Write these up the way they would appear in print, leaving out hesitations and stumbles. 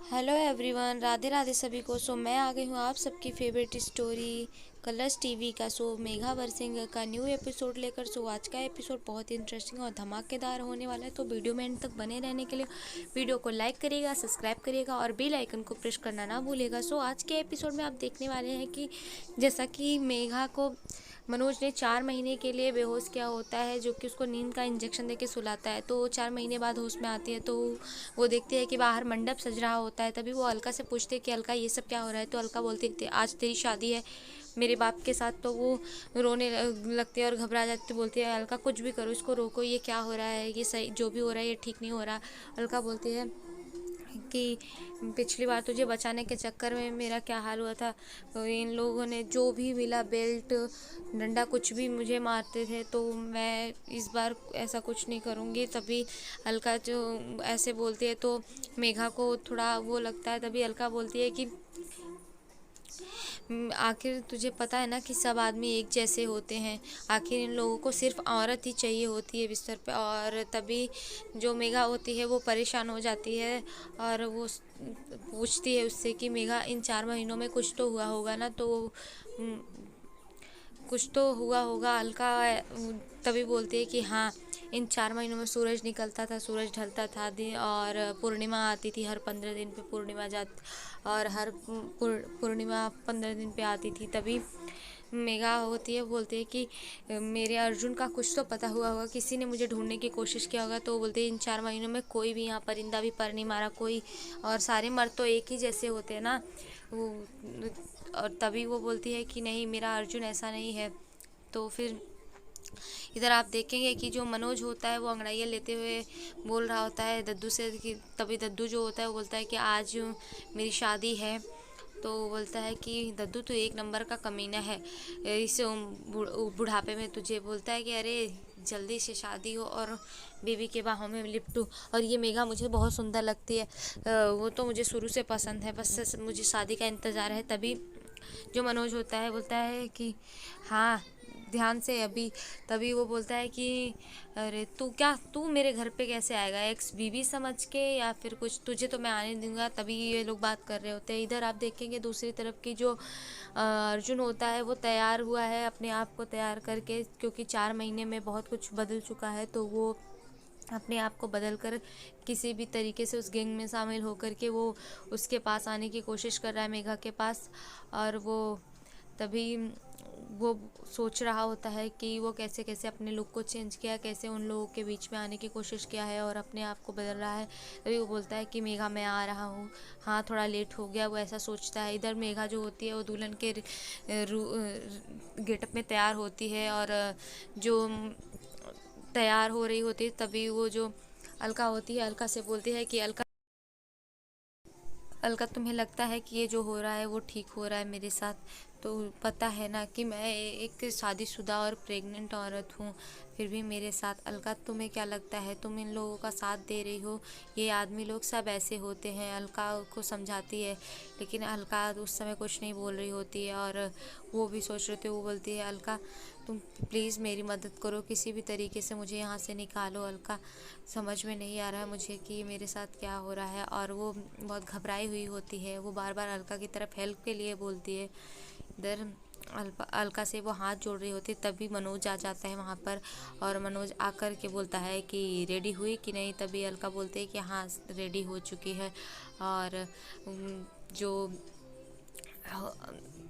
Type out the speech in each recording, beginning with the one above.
Hello everyone, Radhe Radhe सभी को। मैं आ गई हूँ आप सबकी फेवरेट स्टोरी कलर्स टीवी का। मेघा बरसिंग का न्यू एपिसोड लेकर। आज का एपिसोड बहुत ही इंटरेस्टिंग और धमाकेदार होने वाला है। तो वीडियो में एंड तक बने रहने के लिए वीडियो को लाइक करिएगा, सब्सक्राइब करिएगा और बेल आइकन को प्रेस करना ना भूलिएगा। आज के एपिसोड में आप देखने वाले हैं कि जैसा कि मेघा को मनोज ने 4 महीने के लिए बेहोश किया होता है, जो कि उसको नींद का इंजेक्शन देके सुलाता है। तो 4 महीने बाद होश में आती है। तो वो देखती है कि बाहर मंडप सज रहा होता है। तभी वो अलका से पूछते हैं कि अलका ये सब क्या हो रहा है। तो अलका बोलती है आज तेरी शादी है मेरे बाप के साथ। तो वो रोने लगती है और घबरा जाती है। बोलती है अलका कुछ भी करो, इसको रोको, ये क्या हो रहा है, ये सही जो भी हो रहा है ये ठीक नहीं हो रहा। अलका बोलती है कि पिछली बार तुझे बचाने के चक्कर में मेरा क्या हाल हुआ था। तो इन लोगों ने जो भी मिला, बेल्ट, डंडा, कुछ भी मुझे मारते थे। तो मैं इस बार ऐसा कुछ नहीं करूँगी। तभी अलका जो ऐसे बोलती है तो मेघा को थोड़ा वो लगता है। तभी अलका बोलती है कि आखिर तुझे पता है ना कि सब आदमी एक जैसे होते हैं। आखिर इन लोगों को सिर्फ औरत ही चाहिए होती है बिस्तर पे। और तभी जो मेघा होती है वो परेशान हो जाती है और वो पूछती है उससे कि मेघा इन 4 महीनों में कुछ तो हुआ होगा ना। तो कुछ तो हुआ होगा। अलका तभी बोलती है कि हाँ, इन 4 महीनों में सूरज निकलता था, सूरज ढलता था दिन, और पूर्णिमा आती थी हर 15 दिन पे। पूर्णिमा और हर पूर्णिमा 15 दिन पे आती थी। तभी मेघा होती है, बोलती है कि मेरे अर्जुन का कुछ तो पता हुआ होगा, किसी ने मुझे ढूंढने की कोशिश किया होगा। तो बोलते हैं इन 4 महीनों में कोई भी यहाँ परिंदा भी पर नहीं मारा कोई, और सारे मर्द तो एक ही जैसे होते हैं ना वो। और तभी वो बोलती है कि नहीं, मेरा अर्जुन ऐसा नहीं है। तो फिर इधर आप देखेंगे कि जो मनोज होता है वो अंगड़ाइयाँ लेते हुए बोल रहा होता है दद्दू से कि तभी दद्दू जो होता है वो बोलता है कि आज मेरी शादी है। तो बोलता है कि दद्दू तो एक नंबर का कमीना है, इस बुढ़ापे में तुझे। बोलता है कि अरे जल्दी से शादी हो और बीवी के बाहों में लिपटू। और ये मेघा मुझे बहुत सुंदर लगती है, वो तो मुझे शुरू से पसंद है, बस मुझे शादी का इंतज़ार है। तभी जो मनोज होता है बोलता है कि हाँ, ध्यान से अभी। तभी वो बोलता है कि अरे तू मेरे घर पे कैसे आएगा, एक्स बीवी समझ के, या फिर कुछ, तुझे तो मैं आने दूंगा। तभी ये लोग बात कर रहे होते हैं। इधर आप देखेंगे दूसरी तरफ की जो अर्जुन होता है वो तैयार हुआ है, अपने आप को तैयार करके, क्योंकि 4 महीने में बहुत कुछ बदल चुका है। तो वो अपने आप को बदल कर किसी भी तरीके से उस गैंग में शामिल होकर के वो उसके पास आने की कोशिश कर रहा है, मेघा के पास। और वो तभी वो सोच रहा होता है कि वो कैसे कैसे अपने लुक को चेंज किया, कैसे उन लोगों के बीच में आने की कोशिश किया है और अपने आप को बदल रहा है। तभी वो बोलता है कि मेघा मैं आ रहा हूँ, हाँ थोड़ा लेट हो गया, वो ऐसा सोचता है। इधर मेघा जो होती है वो दुल्हन के गेटअप में तैयार होती है और जो तैयार हो रही होती है। तभी वो जो अलका होती है, अलका से बोलती है कि अलका अलका तुम्हें लगता है कि ये जो हो रहा है वो ठीक हो रहा है मेरे साथ? तो पता है ना कि मैं एक शादीशुदा और प्रेग्नेंट औरत हूँ, फिर भी मेरे साथ। अलका तुम्हें क्या लगता है तुम इन लोगों का साथ दे रही हो? ये आदमी लोग सब ऐसे होते हैं। अलका को समझाती है, लेकिन अलका उस समय कुछ नहीं बोल रही होती है और वो भी सोच रहे थे। वो बोलती है अलका तुम प्लीज़ मेरी मदद करो, किसी भी तरीके से मुझे यहाँ से निकालो। अलका समझ में नहीं आ रहा है मुझे कि मेरे साथ क्या हो रहा है। और वो बहुत घबराई हुई होती है, वो बार बार अलका की तरफ हेल्प के लिए बोलती है। इधर अलका से वो हाथ जोड़ रही होती है। तभी मनोज आ जाता है वहाँ पर और मनोज आकर के बोलता है कि रेडी हुई कि नहीं। तभी अलका बोलती है कि हाँ रेडी हो चुकी है। और जो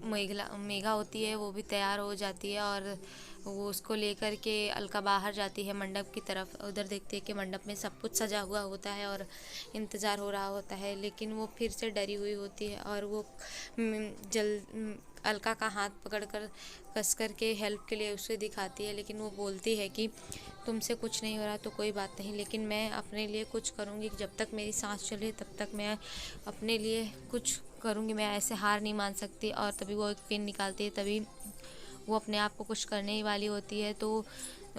मेघा होती है वो भी तैयार हो जाती है और वो उसको लेकर के अलका बाहर जाती है मंडप की तरफ। उधर देखती है कि मंडप में सब कुछ सजा हुआ होता है और इंतज़ार हो रहा होता है, लेकिन वो फिर से डरी हुई होती है और वो अलका का हाथ पकड़कर कस कर के हेल्प के लिए उसे दिखाती है। लेकिन वो बोलती है कि तुमसे कुछ नहीं हो रहा तो कोई बात नहीं, लेकिन मैं अपने लिए कुछ करूँगी। जब तक मेरी सांस चले तब तक मैं अपने लिए कुछ करूँगी, मैं ऐसे हार नहीं मान सकती। और तभी वो एक पिन निकालती है। तभी वो अपने आप को कुछ करने ही वाली होती है तो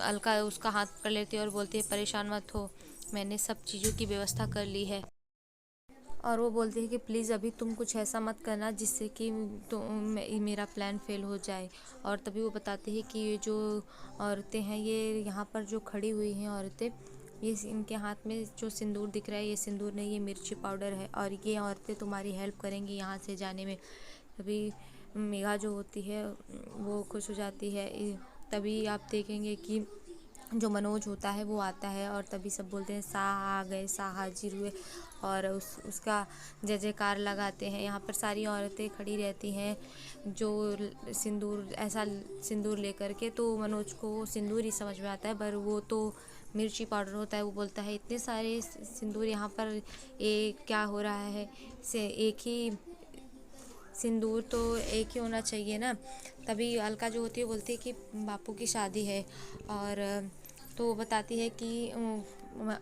अलका उसका हाथ पकड़ लेती है और बोलती है परेशान मत हो, मैंने सब चीज़ों की व्यवस्था कर ली है। और वो बोलती है कि प्लीज़ अभी तुम कुछ ऐसा मत करना जिससे कि तो मेरा प्लान फेल हो जाए। और तभी वो बताती है कि ये जो औरतें हैं, ये यहाँ पर जो खड़ी हुई हैं औरतें, इनके हाथ में जो सिंदूर दिख रहा है ये सिंदूर नहीं, ये मिर्ची पाउडर है और ये औरतें तुम्हारी हेल्प करेंगी यहाँ से जाने में। तभी मेघा जो होती है वो खुश हो जाती है। तभी आप देखेंगे कि जो मनोज होता है वो आता है और तभी सब बोलते हैं साहा आ गए, साहा हाजिर हुए और उसका जय जयकार लगाते हैं। यहाँ पर सारी औरतें खड़ी रहती हैं जो सिंदूर ऐसा सिंदूर लेकर के, तो मनोज को सिंदूर ही समझ में आता है पर वो तो मिर्ची पाउडर होता है। वो बोलता है इतने सारे सिंदूर यहाँ पर क्या हो रहा है, से एक ही सिंदूर तो एक ही होना चाहिए ना। तभी अलका जो होती है बोलती है कि बापू की शादी है और तो वो बताती है कि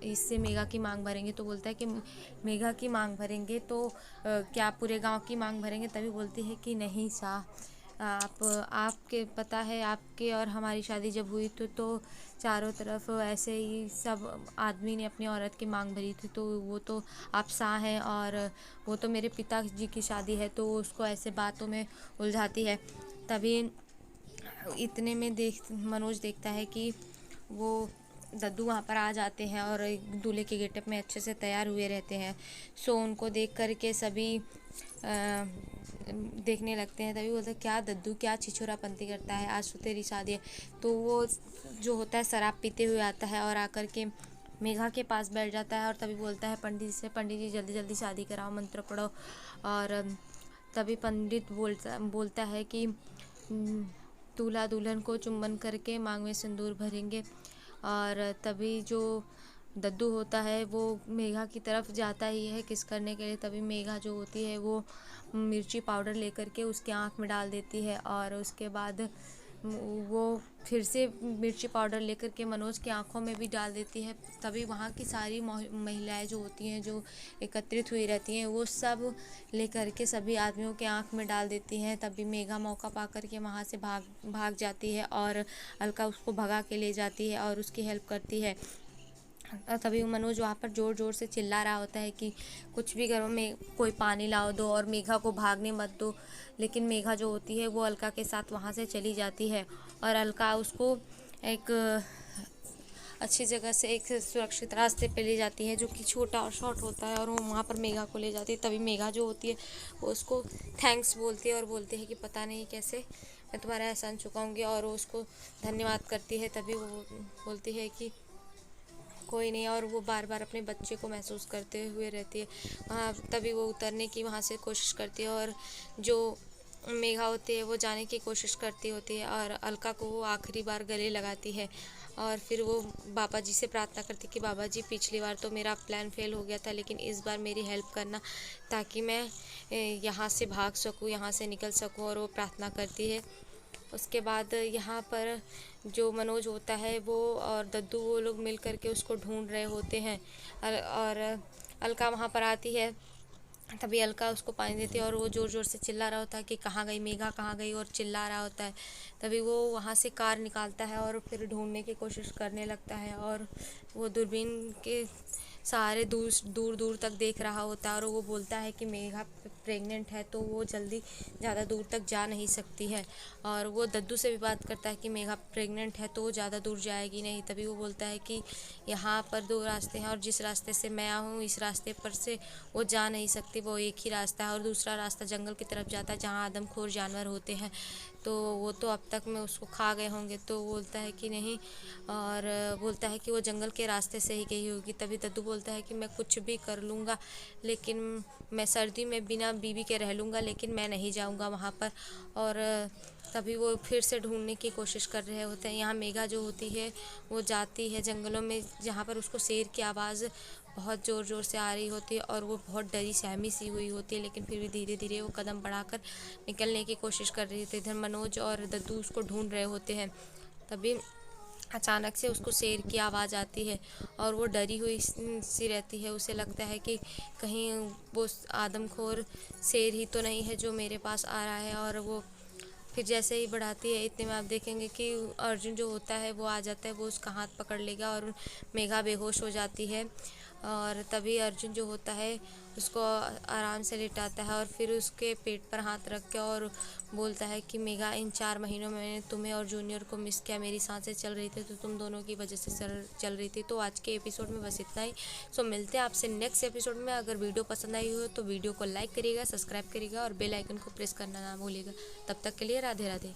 इससे मेघा की मांग भरेंगे। तो बोलता है कि मेघा की मांग भरेंगे तो क्या पूरे गांव की मांग भरेंगे। तभी बोलती है कि नहीं शाह, आपके पता है आपके और हमारी शादी जब हुई तो चारों तरफ ऐसे ही सब आदमी ने अपनी औरत की मांग भरी थी, तो वो तो आप शाह हैं और वो तो मेरे पिताजी की शादी है। तो उसको ऐसे बातों में उलझाती है। तभी इतने में मनोज देखता है कि वो दद्दू वहाँ पर आ जाते हैं और दूल्हे के गेटअप में अच्छे से तैयार हुए रहते हैं। सो उनको देख कर के सभी देखने लगते हैं। तभी बोलते हैं क्या दद्दू क्या छिछोरापंती करता है, आज तो तेरी शादी है। तो वो जो होता है शराब पीते हुए आता है और आकर के मेघा के पास बैठ जाता है और तभी बोलता है पंडित से, पंडित जी जल्दी जल्दी शादी कराओ, मंत्र पढ़ो। और तभी पंडित बोलता है कि दूल्हा दुल्हन को चुंबन करके मांग में सिंदूर भरेंगे। और तभी जो दद्दू होता है वो मेघा की तरफ जाता ही है किस करने के लिए। तभी मेघा जो होती है वो मिर्ची पाउडर लेकर के उसके आँख में डाल देती है और उसके बाद वो फिर से मिर्ची पाउडर लेकर के मनोज की आंखों में भी डाल देती है। तभी वहाँ की सारी महिलाएं जो होती हैं जो एकत्रित हुई रहती हैं वो सब लेकर के सभी आदमियों के आंख में डाल देती हैं। तभी मेघा मौका पा कर के वहाँ से भाग जाती है और अलका उसको भगा के ले जाती है और उसकी हेल्प करती है। तभी मनोज वहाँ पर ज़ोर ज़ोर से चिल्ला रहा होता है कि कुछ भी करो, में कोई पानी लाओ दो और मेघा को भागने मत दो। लेकिन मेघा जो होती है वो अलका के साथ वहाँ से चली जाती है और अलका उसको एक अच्छी जगह से एक सुरक्षित रास्ते पे ले जाती है जो कि छोटा और शॉर्ट होता है और वो वहाँ पर मेघा को ले जाती है। तभी मेघा जो होती है वो उसको थैंक्स बोलती है और बोलती है कि पता नहीं कैसे मैं तुम्हारा एहसान चुकाऊंगी और वो उसको धन्यवाद करती है। तभी वो बोलती है कि कोई नहीं, और वो बार बार अपने बच्चे को महसूस करते हुए रहती है वहाँ। तभी वो उतरने की वहाँ से कोशिश करती है और जो मेघा होती है वो जाने की कोशिश करती होती है और अलका को वो आखिरी बार गले लगाती है और फिर वो बाबा जी से प्रार्थना करती कि बाबा जी पिछली बार तो मेरा प्लान फेल हो गया था लेकिन इस बार मेरी हेल्प करना ताकि मैं यहाँ से भाग सकूँ, यहाँ से निकल सकूँ। और वो प्रार्थना करती है। उसके बाद यहाँ पर जो मनोज होता है वो और दद्दू वो लोग मिल करके उसको ढूंढ रहे होते हैं और अलका वहाँ पर आती है। तभी अलका उसको पानी देती है और वो ज़ोर ज़ोर से चिल्ला रहा होता है कि कहाँ गई मेघा, कहाँ गई, और चिल्ला रहा होता है। तभी वो वहाँ से कार निकालता है और फिर ढूंढने की कोशिश करने लगता है और वो दूरबीन के सहारे दूर दूर दूर तक देख रहा होता है और वो बोलता है कि मेघा प्रेग्नेंट है तो वो जल्दी ज़्यादा दूर तक जा नहीं सकती है। और वो दद्दू से भी बात करता है कि मेघा प्रेग्नेंट है तो वो ज़्यादा दूर जाएगी नहीं। तभी वो बोलता है कि यहाँ पर दो रास्ते हैं और जिस रास्ते से मैं हूँ इस रास्ते पर से वो जा नहीं सकती, वो एक ही रास्ता है और दूसरा रास्ता जंगल की तरफ जाता है जहाँ आदमखोर जानवर होते हैं, तो वो तो अब तक में उसको खा गए होंगे। तो बोलता है कि नहीं, और बोलता है कि वो जंगल के रास्ते से ही गई होगी। तभी दद्दू बोलता है कि मैं कुछ भी कर लूँगा, लेकिन मैं सर्दी में बिना बीवी के रह लूँगा लेकिन मैं नहीं जाऊँगा वहाँ पर। और तभी वो फिर से ढूंढने की कोशिश कर रहे होते हैं। यहाँ मेघा जो होती है वो जाती है जंगलों में जहाँ पर उसको शेर की आवाज़ बहुत ज़ोर ज़ोर से आ रही होती है और वो बहुत डरी सहमी सी हुई होती है, लेकिन फिर भी धीरे धीरे वो कदम बढ़ाकर निकलने की कोशिश कर रही थी। इधर मनोज और दद्दू उसको ढूंढ रहे होते हैं। तभी अचानक से उसको शेर की आवाज़ आती है और वो डरी हुई सी रहती है। उसे लगता है कि कहीं वो आदमखोर शेर ही तो नहीं है जो मेरे पास आ रहा है। और वो फिर जैसे ही बढ़ाती है इतने में आप देखेंगे कि अर्जुन जो होता है वो आ जाता है, वो उसका हाथ पकड़ लेगा और मेघा बेहोश हो जाती है। और तभी अर्जुन जो होता है उसको आराम से लिटाता है और फिर उसके पेट पर हाथ रख के और बोलता है कि मेघा, इन 4 महीनों में मैंने तुम्हें और जूनियर को मिस किया, मेरी सांसें चल रही थी तो तुम दोनों की वजह से चल रही थी। तो आज के एपिसोड में बस इतना ही। सो मिलते हैं आपसे नेक्स्ट एपिसोड में। अगर वीडियो पसंद आई हो तो वीडियो को लाइक करिएगा, सब्सक्राइब करिएगा और बेल आइकन को प्रेस करना ना भूलिएगा। तब तक के लिए राधे राधे।